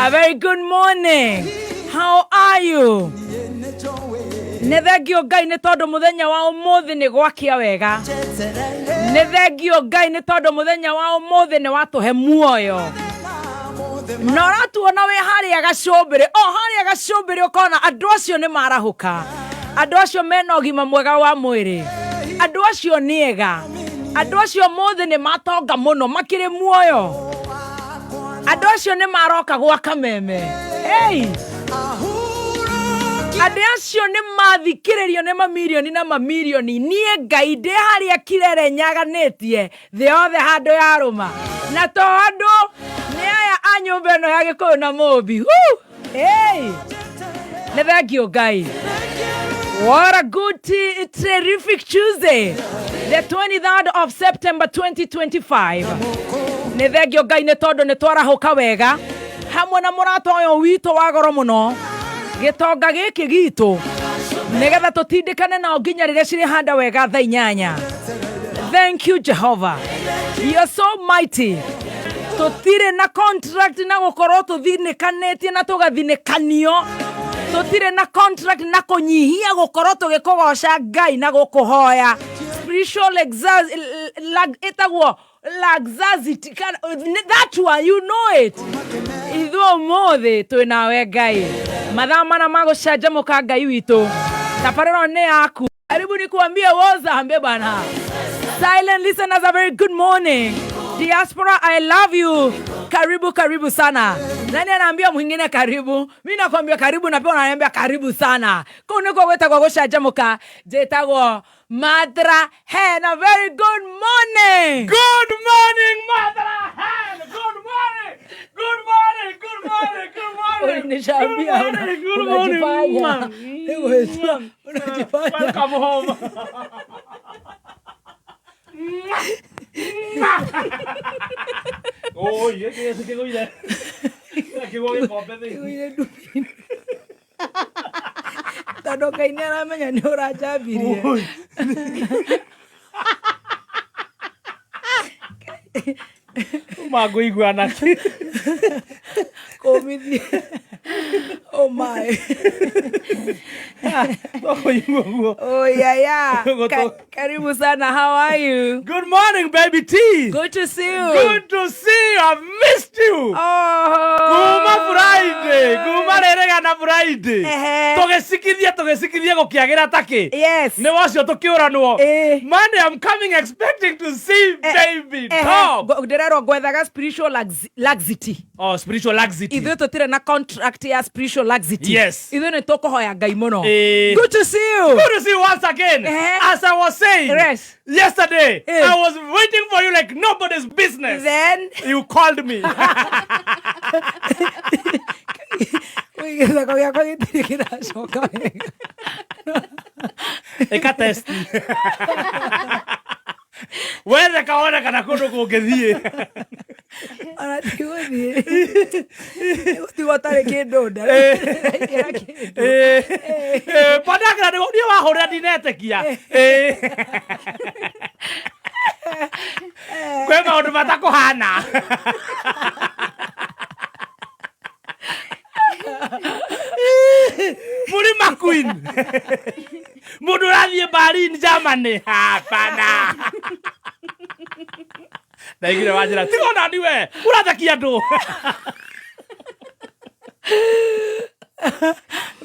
A very good morning. How are you? Nethengio Ngai nĩ tondũ mũthenya wa ũmũthĩ nĩ gwakia wega. Nethengio Ngai nĩ tondũ mũthenya wa ũmũthĩ nĩ watũhe muoyo. Na ũratuona wĩ harĩa gacũmbĩrĩ. Harĩa gacũmbĩrĩ ũkona andũ acio nĩ marahũka. Andũ acio mena ũgima mwega wa mwĩrĩ. Andũ acio nĩ ega. Andũ acio mũthĩ nĩ matonga mũno makĩrĩ muoyo. Andũ acio nĩ maroka gwa kameme. Hey! Andũ acio nĩ mathikĩrĩrio nĩ mamirioni na mamirioni. Niĩ Ngai ndĩ harĩa kirere nyaganĩtie thĩ yothe handũ ya rũma. Na to andũ nĩ aya a nyũmba ĩno ya Gĩkũyũ na Mũmbi. Hey! Nĩ thengio Ngai. What a good, terrific Tuesday. The 23rd of September 2025. Nĩ thengio Ngai nĩ tondũ nĩ twarahũka wega. Hamwe na mũrata ũyũ witũ wa goro mũno. Gĩtonga gĩkĩ gitũ. Nĩgetha tũtindĩkane nao nginya rĩrĩa cirĩ handa wega thaa 8. Thank you Jehovah. You are so mighty. Tũtirĩ na contract na gũkorwo tũthinĩkanĩtie na tũgathinĩkanio. Tũtirĩ na contract na kũnyihia gũkorwo tũgĩkũgoca Ngai na gũkũhoya. Spiritual laxity. That one, you know it. Ithuĩ ũmũthĩ twĩnawe Ngai. Mathaa mana ma gũcanjamũka Ngai witũ. Tabarĩro nĩ yaku. Karibu nikuambie wozambe bana. Silent listeners, a very good morning. Diaspora, I love you. Karibu, karibu sana. Nani anaambia mwingine karibu? Mimi nakwambia karibu na pia unaniambia karibu sana. Kuna kwa weta kwa gũcanjamũka. Jetagwo Madra Hen. A very good morning. Good morning, Madra Hen. Good morning. Good morning. Good morning. Good morning. Good morning. Good morning. Welcome home. Oh, yeah, que voy a Tado kainera menya ni urajabirie. Mago iguana. Comedy. Oh my. Oh yeah. Karibu sana. How are you? Good morning, baby T. Good to see you. Good to see you. I've missed you. Kuma Friday. Kuma rerega na Friday. Togesikithia gukiagira taki. Yes. Ne wacio tukiuranwo. Monday I'm coming expecting to see baby Tom. Ndirero gwethaga spiritual laxity. Oh, spiritual laxity. Ithuĩ tũtirĩ na contract ya spiritual laxity. Yes. Ithuĩ nĩ tũkũhoya Ngai mũno. Good to see you. Good to see you once again. As I was saying yesterday, I was waiting for you like nobody's business. Then you called me. Eka test. Whether kaona kana kundu kungithie. Ana tigothie. Utiwatare kindu nda. Padakra ndio wahora dinetekia. Kwe maundu matakuhana. Murima Queen. Mundu rathie Berlin Germany. Hapana. Ndaigire wajira. Tigona niwe. Urathakia andu.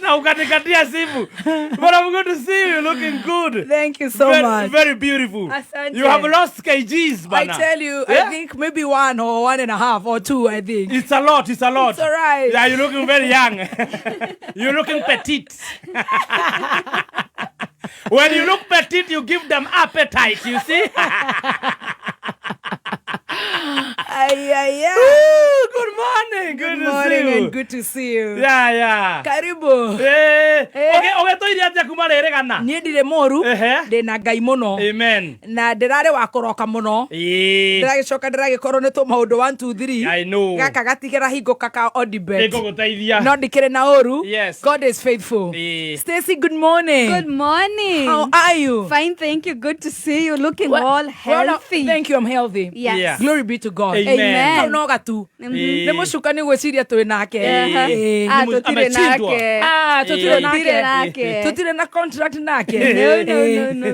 Now ukanikatia simu. But I'm going to see you looking good. Thank you so much. Very beautiful. Asante. You have lost kgs, bana. I tell you, I think maybe 1 or 1.5 or 2, I think. It's a lot, it's a lot. It's all right. Yeah, you're looking very young. You're looking petite. When you look petite, you give them appetite, you see? Good morning. Good morning and good to see you. Yeah. Karibu. Okay, to iria tia kuma rere gana. Niĩ ndirĩ mũru. Ndĩna Ngai mũno. Amen. Na ndĩrarĩ wa kũroka mũno. Ndĩragĩcoka ndĩragĩkorwo nĩ tũmaũndũ 1 2 3. I know. Gaka gatigĩra hingũka ka Odibet. Ĩgũgũteithia. No ndikĩrĩ na ũru. Yes. God is faithful. Stacy, good morning. Good morning. How are you? Fine, thank you. Good to see you. Looking all healthy. Thank you, I'm healthy. Yes. Glory be to God. Amen. No gatu. Nĩ mũcuka nĩ gwĩciria twĩ nake tutire nake tutire na contract nake no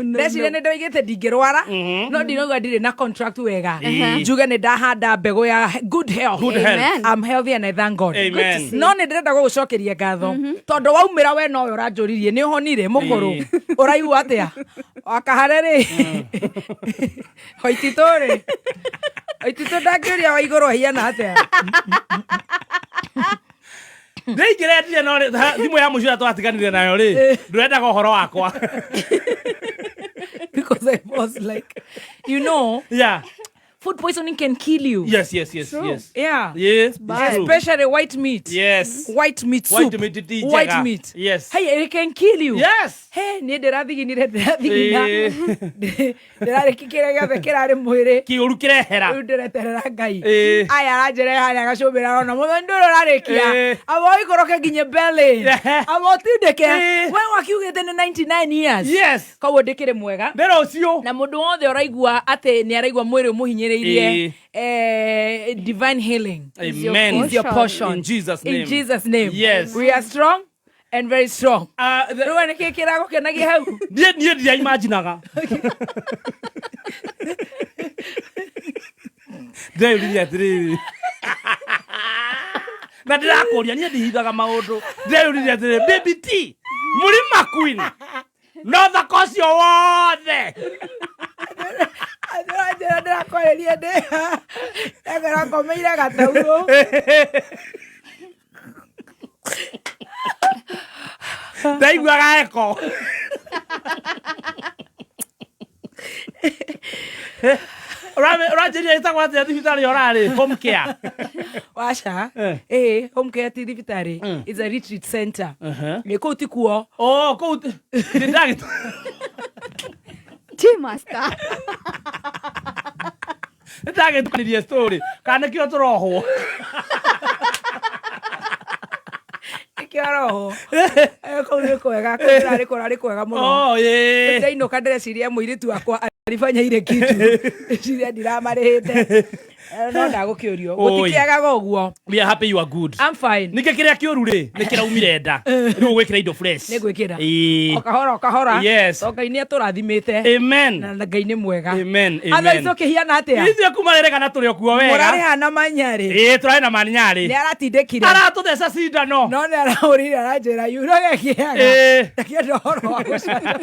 ndecire nä ndoigäte ndingärwara no ndinauga ndirä na contract wega njuge nä ndahanda mbegå ya good health. I'm healthy and I thank God. No nä ndärenda gå gå cokeria ngatho tondå waumä ra we nowe å ranjå ririe nä å honire må kå rå å raigua atä a wakahare rä hoititå rä hoititå ndangä å ria wa igå rå hiana atä a Ndĩngĩrendire no thimũ ya mũciĩ twatiganire nayo rĩ ndũrendaga ũhoro wakwa. Because I was like, yeah, food poisoning can kill you. Yes. Yeah. Yes. Especially white meat. Yes. White meat soup. White meat. Yes. Hey, it can kill you. Yes. Hey, ni ndirathigina. Ndirari kikire gathe kirari mwiri. Kiuru kirehera. Ndireterera Ngai. Aya aranjere hana gacubira ona mutho nduro rarikia. Abo ikoroke nginye belly. Abo tindeke. We wakiugite ni 99 years. Yes. Koguo ndikire mwega. Ndero cio. Na mundu wothe uraigua ate ni araigua mwiri umuhinyiririe. Divine healing. Amen. Is your portion. In Jesus' name. In Jesus' name. Yes. We are strong and very strong. Ruwa nä kä kä rago kä nagi hau niä ndia imaginaga ndäririe atä rä na ndä rakå ria niä ndihithaga maå ndå ndäririe atä rä baby t mũrima queen no thaka ũcio wothe ndĩrakoreria ndĩrakomeire gataurũ ndaiguaga eko Rajeria itagwa atia thibitarĩ orarĩ home care. Wacha home care ti thibitarĩ, it's a retreat center. Nĩ kũu ti kuo. Kũu nĩ ndagĩtarĩ Tea master. nĩ ndagĩtũkanirie story kana nĩkĩo tũrohwo kiaroho kau nĩ kwega kũrarĩ kwega mũno ndainũka ndĩreciria mũirĩtu wakwa alifanya ile kitu ciria ndiramarĩhĩte no ndagũkĩũrio gũtikĩagaga ũguo. We are happy you are good. I'm fine. Nĩkĩ kĩrĩa kĩũru rĩ nĩ kĩraumire nda rĩu gwĩkĩra indo fresh. Nĩ gwĩkĩra o kahora yes. Ngai nĩ atũrathimĩte. Amen. Na Ngai nĩ mwega. Amen. Atha icio kĩhiana atĩa ithuĩ kuma rĩrĩ kana tũrĩ okuo wega mũrarĩhana manyarĩ tũrarĩ na manyarĩ nĩ aratindĩkire aratũtheca cindano no nĩ arahũrire aranjĩra yurage kĩaga ndakĩenda ũhoro wa gũcana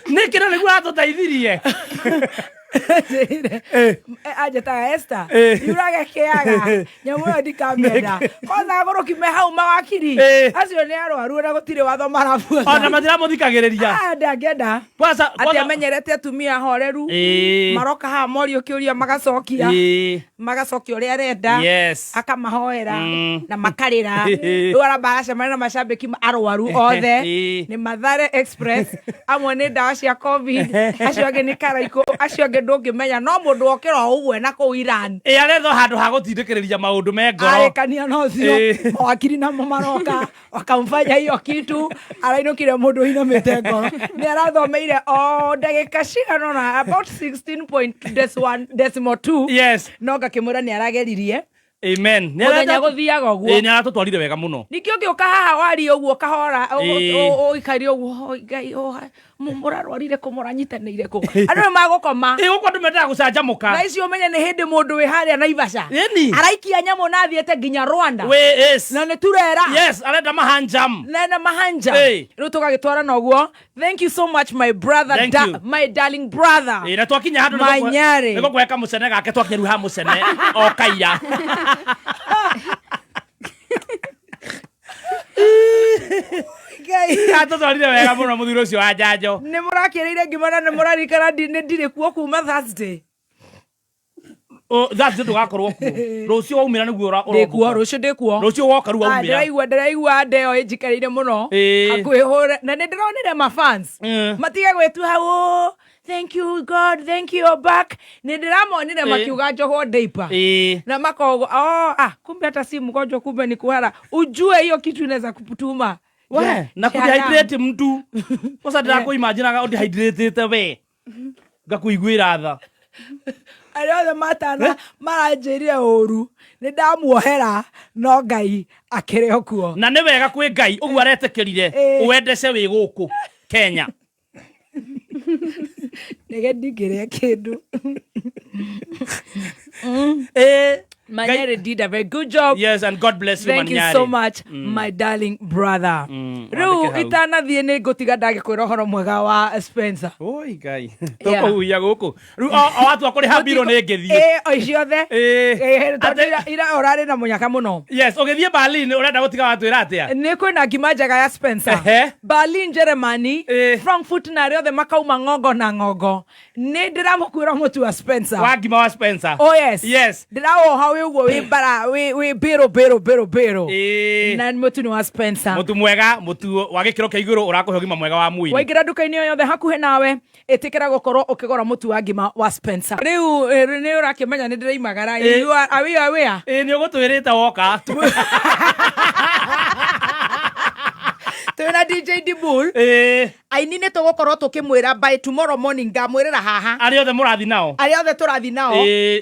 nĩkĩ na nĩguo atũteithirie ajetaga Esther yurage kĩaga nyamũ ĩyo ndikamĩenda kwanza agũrũ kime hau mawakiri acio nĩ arwaru na gũtirĩ watho marabuata ona matiramũthikagĩrĩria ndangĩenda atĩ amenyerete atumia horeru maroka haha morio kĩũria magacokia ũrĩa arenda akamahoera na makarĩra rĩu aramba aracemania na macambĩki arwaru othe nĩ Mathare Express amwe nĩ ndawa cia COVID acio angĩ nĩ karaikũ acio angĩ ndũngĩmenya no mũndũ okĩra ũguo na kũu Iran aretho handũ ha gũtindĩkĩrĩria maũndũ me ngoro arekania nocio mawakiri namo maroka wakamfanya hiyo kitu arainũkire mũndũ inamĩte ngoro nĩ arathomeire o ndagĩka cigana na about 16.2 yes no ngakĩmwĩra nĩ arageririe. Amen. Mũthenya gũthiaga ũguo nĩ aratũtwarire wega mũno nikĩo ngĩũka haha wari ũguo kahora ũikari ũguo Ngai mũrarwarire kũ mũranyitanĩire kũ andũ nĩ magũkoma gũkũ andũ mendaga gũcanjamũka na icio ũmenye nĩ hĩndĩ mũndũ wĩ harĩa Naivasha araikia nyamũ na athiĩte nginya Rwanda na nĩ turera arenda mahanjam rĩu tũgagĩtwarana ũguo. Thank you so much my brother my darling brother na twakinya handũ nĩ gũkweka mũcene gake twakinya rĩu ha mũcene o kaira atũtwarire wega mũno mũthuri ũcio wa njanjo nĩ mũrakĩrĩire ngimana nĩ mũrarikana ndirĩ kuo kuma Thursday ndũgakorwo kuo rũciũ waumĩra nĩguo rũciũ ndĩkuo rũciũ woka rĩu waumĩra ndĩraigua ndeo ĩnjikarĩire mũno akwĩhũre na nĩ ndĩronire mafans matige gwĩtu hau thank you God thank you back nĩ ndĩramonire makiuga njohwo ndeipa na makogo kumbe hata si mgonjwa kumbe ni kuhara ujue hiyo kitu inaweza kuputuma na kudehydrate mtu kosa ndĩrakũimaginaga ũdehydrate we ngakuiguĩra tha Ariothe matana maranjĩrire ũru nĩ ndamuohera no Ngai akĩrĩ o kuo na nĩ wega kwĩ Ngai ũguo aretĩkĩrire wendece wĩ gũkũ Kenya nĩge ndingĩrĩa kĩndũ Manyere did a very good job. Yes, and God bless you, Thank you so much, my darling brother. Riu itanathiĩ nĩ ngũtiga ndagĩkwĩra ũhoro mwega wa Spencer. Oi Ngai. Tũkũhuia gũkũ. Riu watu akũrĩha mbiro nĩ ngĩthiĩ. O ciothe. Ira ũrarĩ na mũnyaka mũno. Yes, ũgĩthiĩ Berlin ũrenda gũtiga watwĩra atĩa? Nĩ kwĩna ngima njega ya Spencer. Berlin, Germany, Frankfurt na arĩa othe makauma ng'ongo na ng'ongo. Nĩ ndĩramũkwĩra mũtu wa Spencer. Wa ngima wa Spencer. Oh yes. Yes. Ndĩrawoha uguo we bara we bero na mutu ni wa Spencer mutu mwega mutu wa gikiro kia iguru urakuhe ngima mwega wa mwiri waingira nduka-ini yothe hakuhe nawe itikira gukorwo ukigora mutu wa ngima wa Spencer riu ni urakimenya ni ndiraimagara awia ni ugutwirite woka Tuna DJ Dibul aini nĩ tũgũkorwo tũkĩmwĩra by tomorrow morning ngamwĩrĩra haha arĩa othe mũrathi nao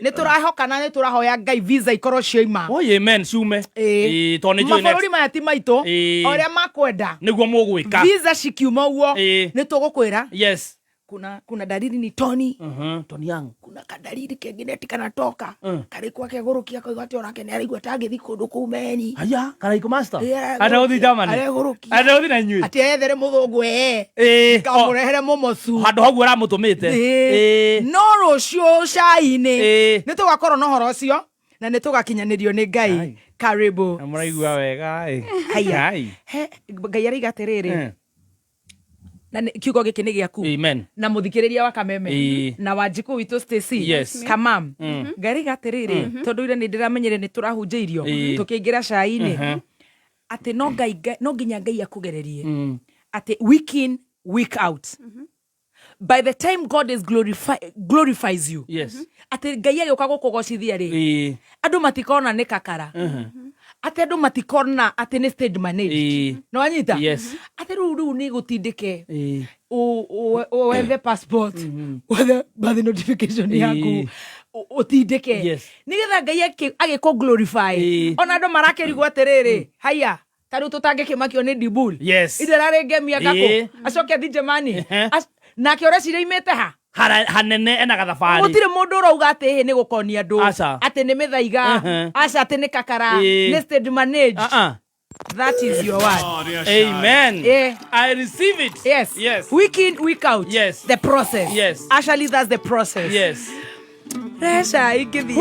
nĩ tũrahokana nĩ tũrahoya Ngai visa ikorwo cioima amen ciume mabũrũri maya ti maitũ ũrĩa makwenda nĩguo mũgwĩka visa cikiuma uguo nĩ tũgũkwĩra yes kuna dalili ni Tony Tony yangu kuna kadalili kengine tikana toka kari kwake gorokia kwa ati orake ni araigwa tangithi kundu kumeni aya karaiko master ada uthi Germany ada uthi na nyui ati ethere muthungu kamurehere mumosu handu hagu aramutumite no rucio cai-ini ni tugakorwo no horo cio na ni tugakinyanirio ni Ngai karibu amuraigua wega haya Ngai ariga atiriri na kiugo giki ni giaku amen na muthikiriria wa kameme na wanjiku witu Stacy yes kamam Ngai gatiriri tondu ire ni ndiramenyere ni turahunjeirio tukiingira cai-ini ati no nginya Ngai akugererie ati week in week out by the time God is glorifies you yes ati Ngai agioka gukugocithia ri andu matikona ni kakara ati andu matikona ati ni stage managed no anyita yes ati ru ni gutindike wethe passport wethe birth notification yaku utindike nigetha Ngai agiko glorify ona andu marakerigwo atiriri haya taru tutangikimakio ni Dibul iderare ngemia gako acoke thi Germany nake ũreciria imĩte ha hanene ena gathabari gũtirĩ mũndũ ũrauga atĩ hĩ nĩ gũkonia andũ atĩ nĩ mĩthaiga aca atĩ nĩ kakara nĩ stage managed that is your word amen I receive it yes week in week out the process actually that's the process Ria Sha ingĩthia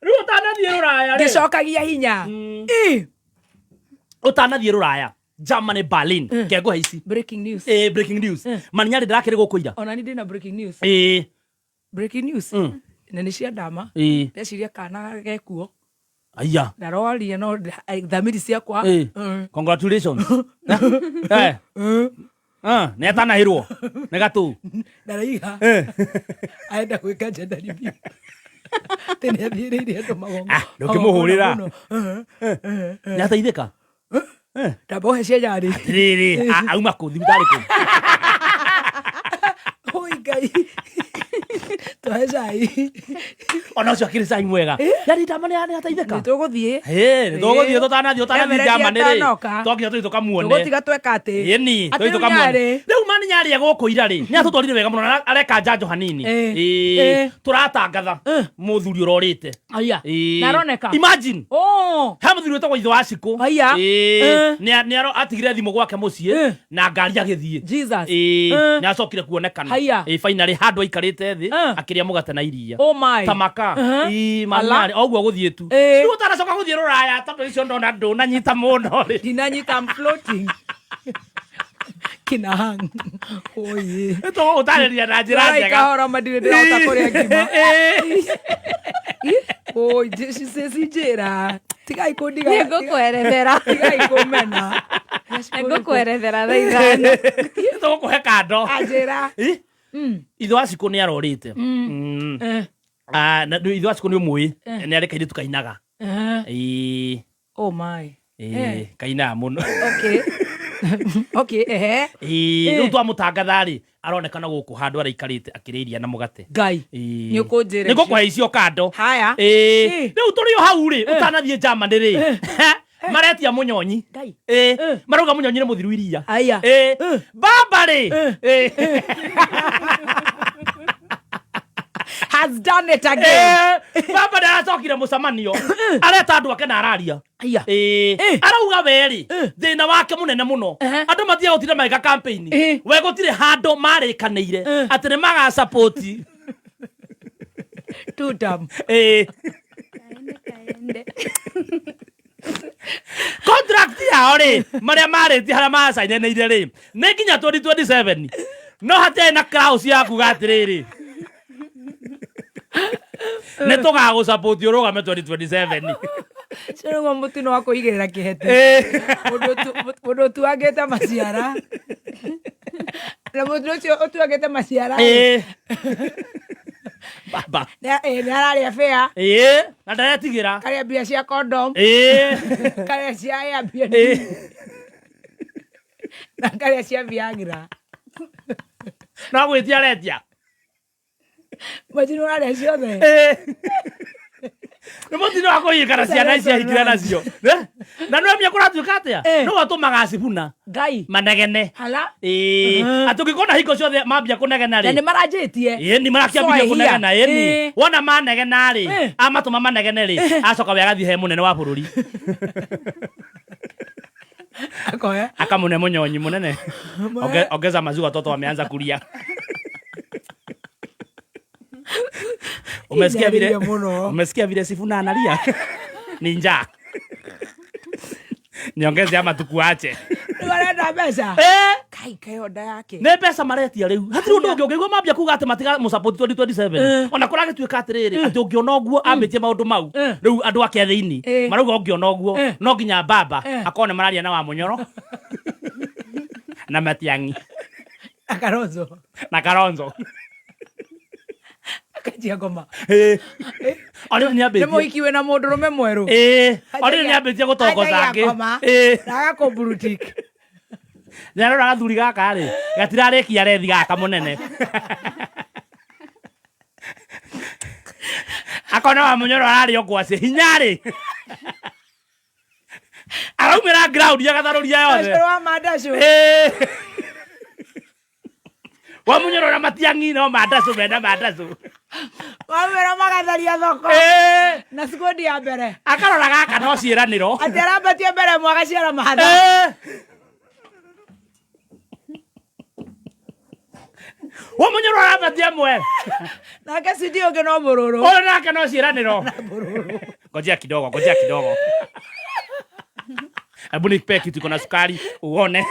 rĩu ũtanathiĩ rũraya ngĩcokagia hinya ũtanathiĩ rũraya Germany Berlin kego haici breaking news breaking news maninyari ndirakire gukuira ona ni ndina breaking news breaking news na ni cia ndama ndeciria kana gekuo aya ndaroria no thamiri ciakwa congratulations netanahirwo nĩ gatũ ndaraiga aenda gwĩka gender review tene athirĩire andũ magongo ndũkĩmũhũrĩra nĩateithĩka ndabohe cianyarĩ rĩrĩ auma kũ thibitarĩ kũ oi Ngai twahe cai ona ũcio akĩrĩ cai mwega yani ndama nĩateithĩka nĩtũgũthiĩ nĩtũgũthiĩ tũtanathiĩ Germany rĩ twakinya tũthiĩ tũkamuone tũgũtiga tweka atĩ ĩni tũthiĩ tũkamuone rĩu maninyari egũkũira rĩ nĩatũtwarire wega mũno areka njanjo hanini tũratangatha mũthuri ũrorĩte aya naroneka imagine he mũthuri wĩtagwo ithe wa Cikũ nĩ atigire thimũ gwake mũciĩ na ngari agĩthiĩ Jesus nĩacokire kuonekana finally handũ aikarĩte thĩ akĩrĩa mũgate na iria tamaka maninyari oguo gũthiĩ tu rĩu ũtanacoka gũthiĩ rũraya tondũ icio ndona ndũnanyita mũno ndinanyita I'm floating kinahang oye to utarĩria na njĩra njega kahora madire ndĩrahota kũrĩa ngima oi Stacy njĩra tigai kũndiga nĩngũkwerethera tigai kũmena nĩngũkwerethera thaa ithano tũgũkũhe kando njĩra ithe wa Cikũ nĩ arorĩte na ithe wa Cikũ nĩ ũmũĩ nĩ arekaire tukainaga oh my kainaga mũno okay Okay, Riu twa mutangathari aronekana guku handu araikarite akiriria na mugate. Ngai. Ni ukunjire. Niko kwa icio kando. Haya. Riu turi hau ri utanathie Germany ri. Maretia munyonyi. Ngai. Maruga munyonyi ni muthiru iria. Aya. Baba ri. Has done it again. Baba ndaracokire mucamanio areta andu ake na araria. Aya. Arauga weri thina wake munene muno andu matia gutire maika campaign we gutire handu marikaniire ati ni maga support tutam contract yao ri maria mariti haria macainenire ri ni nginya 2027 no hate na kraus yaku gatiriri neto gago support urugame 2027 Cero mutino wako igirira kihete mundu tuagete maciara na mundu ucio tuagete maciara baba ni araria fea na ndaretigira karia bia cia condom karia cia Airbnb na karia cia Viagra na gwitia retia majino aria ciothe ni mutino wako igara ciana icia hikira nacio na no mia kuratuika atia no watumaga cibuna Ngai manegene hala atukikona hiko ciothe mambia kunegena ri ni maranjitie ni marakiambia kunegena ni wona manegena ri amatuma manegene ri acoka we agathie he munene wa bururi akoya akamune munyonyi munene ongeza maziwa watoto wameanza kulia. Umesikia vile Sifuna analia? Ninja. Niongeze ama tukuache. Niwarenda pesa. Kai oda yake. Ne pesa maretia riu. Hatiri undu ungigwa mambia kuga ati matiga mu support 2027. Ona kurage tuika atiriri ati ungiona oguo ambitie maundu mau. Riu andu ake thiini. Marauga ungiona oguo no nginya baba akone mararia na wa Munyoro. Na Matiangi. Na Karonzo. Kajia goma. Ari ni abetie. Nemo ikiwe na mundu rume mweru. Ari ni abetie gutongoza ake. Naga ko brutik. Nero raga thuri gaka ri. Gatirarikia rethi gaka munene. Akona wa Munyoro arari ogwase hinyari. Araumira ground ya gatharuria yothe. Wa Mandacu. Wa Munyoro na Matiangi no Mandacu mena Mandacu. Wamera magatharia thoko. Na squad ya mbere. Akarora gaka no ciiraniro. Ati arambatie mbere mwaga ciara mahatha. Wa Munyoro arambatie mwe. Nake studio ke no bururu. Ole nake no ciiraniro. Ngojea kidogo. Hebu nipe kitu iko na sukari uone.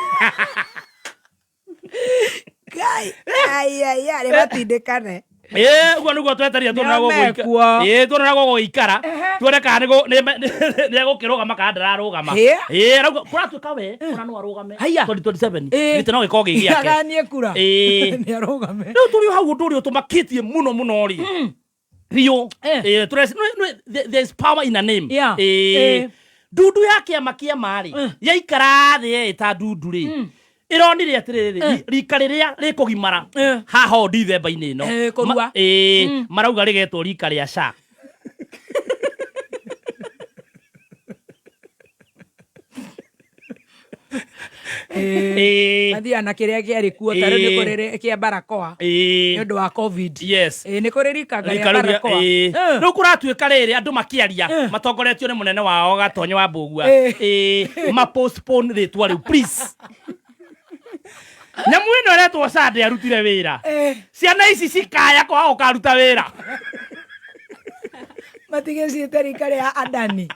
Gai. Ai, batindikane. Ugo nugo twetaria tuna gogo. Tuna gogo ikara. Tuone kana ni gokiroga makandara rugama. Rauga kuratuka we, kuna no arugame. 2027. Nite no giko gigiake. Aganie kura. Ni arugame. Riu turi hau turi tumakitie muno ri. Rio. There's power in a name. Dudu yake amakia mari. Yaikara thi ta dudu ri. Ironire atiriri Rika Ria rikugimara haho Dithemba-ini no kurua marauga rigetwo Rika Ria Sha. Athia na kiria kiari kuo taro ni kurire kia barakoa ni undu wa covid. Yes ni kuri Rika Ria barakoa no kuratuika riri andu makiaria matongoretio ni munene wao Gatonyo wa Mbugua ma postpone ritwa riu please. Nyamu ino retwo Sande arutire wira. Ciana ici cikaya kwa ukaruta wira. Matige ciete Rika Ria Adani.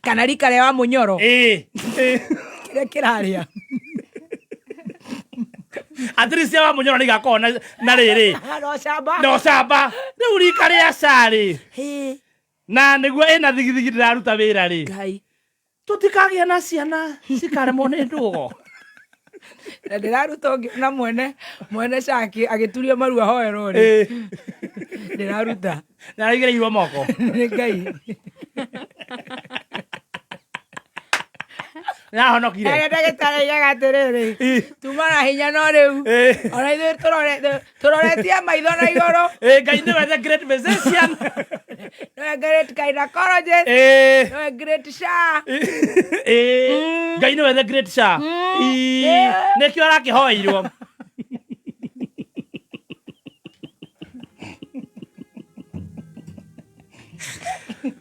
Kana Rika Ria wa Munyoro. Kire kiraria. Atrisia wa Munyoro ni gakona na riri. No camba. Riu Rika Ria Sha ri. Na niguo ina thigithigi ndiraruta wira ri. Ngai. Tutikagia na ciana cikaremwo ni ndugo. Na ndiraruta na mwene Shaki agituria maru ahoero ri. Ndiraruta. Na rigireirwo moko. Ngai. Na honokire. Ndagĩtarĩ atĩrĩrĩ. Tuma na hinya no rĩu. Ona ithuĩ tũroretie maitho na igũrũ. Ngai nĩwe the great physician. Nĩwe great gynecologist. Nĩwe great Sha. Ngai nĩwe the great Sha. Nĩkĩo arakĩhoeirwo.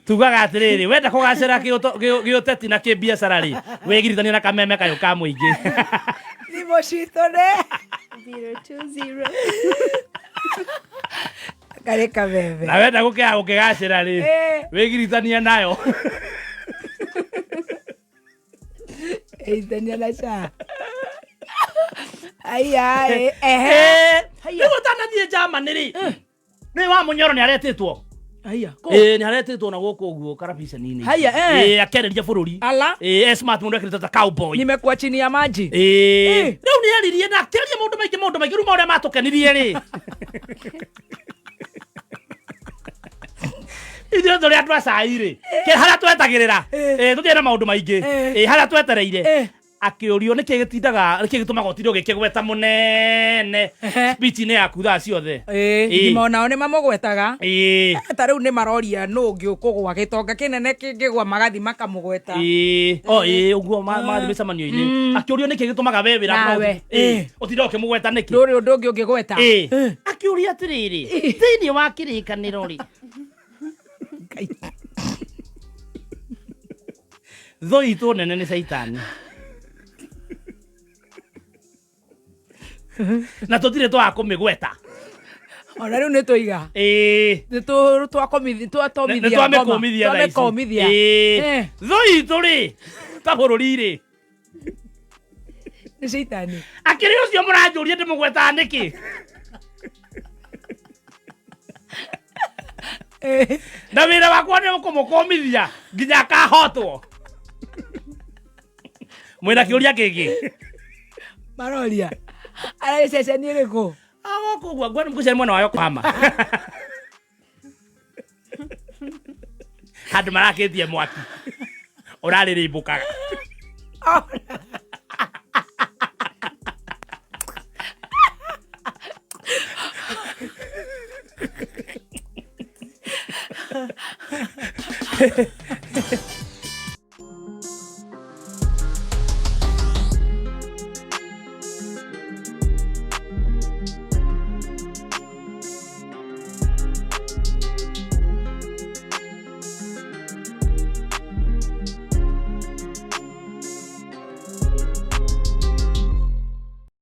Tugaga atiriri wenda kugacira giuteti na kibiacara ri wigiritania na kameme kayo ka muingi Thimo citũ nĩ 020 karĩ kameme na wenda gukigacira ri wigiritania nayo eitania na Sha ai nĩguo ũtanathie Germany ri nĩ wa Munyoro nĩ aretĩtwo haya nĩ aretĩtwo na gũkũ ũguo karabicani-inĩ haya akereria bũrũri ala smart mũndũ ekĩrĩte ta cowboy nimekuwa chini ya maji rĩu nĩ aririe na akĩaria maũndũ maingĩ rĩu maũrĩa matũkenirie rĩ ithuĩ tũrĩ andũ a cai rĩ harĩa twetagĩrĩra tũtirĩ na maũndũ maingĩ harĩa twetereire akĩũrio nĩkĩ gĩtindaga nĩkĩ gĩtũmaga ũtinde ũgĩkĩgweta mũnene speech-inĩ yaku thaa ciothe thima onao nĩ mamũgwetaga ta rĩu nĩ maroria nũ ũngĩ ũkũgwa gĩtonga kĩnene kĩngĩgwa magathi makamũgweta ũguo magathiĩ mĩcemanio-inĩ akĩũrio nĩkĩ gĩtũmaga we wĩra ũtinde ũkĩmũgweta nĩkĩ ndũrĩ ũndũ ũngĩ ũngĩgweta akĩũria atĩrĩrĩ thĩinĩ wa kĩrĩkanĩro rĩ thũ itũ nene nĩ caitani na tũtirĩ twakũmĩgweta ona rĩu nĩ tũiga twamĩkũmithia thũ itũ rĩ ta bũrũri rĩ nĩ caitani akĩrĩ ũcio mũranjũria ndĩmũgweta nĩkĩ na wĩra wakwa nĩ gũkũmũkũmithia nginya akahotwo mwĩna kĩũria kĩngĩ maroria arĩ ceceni ĩrĩkũ agoko ũguo ngwani mkuceni mwena wa Yokohama handũ marakĩtie mwaki ũrarĩrĩmbũkaga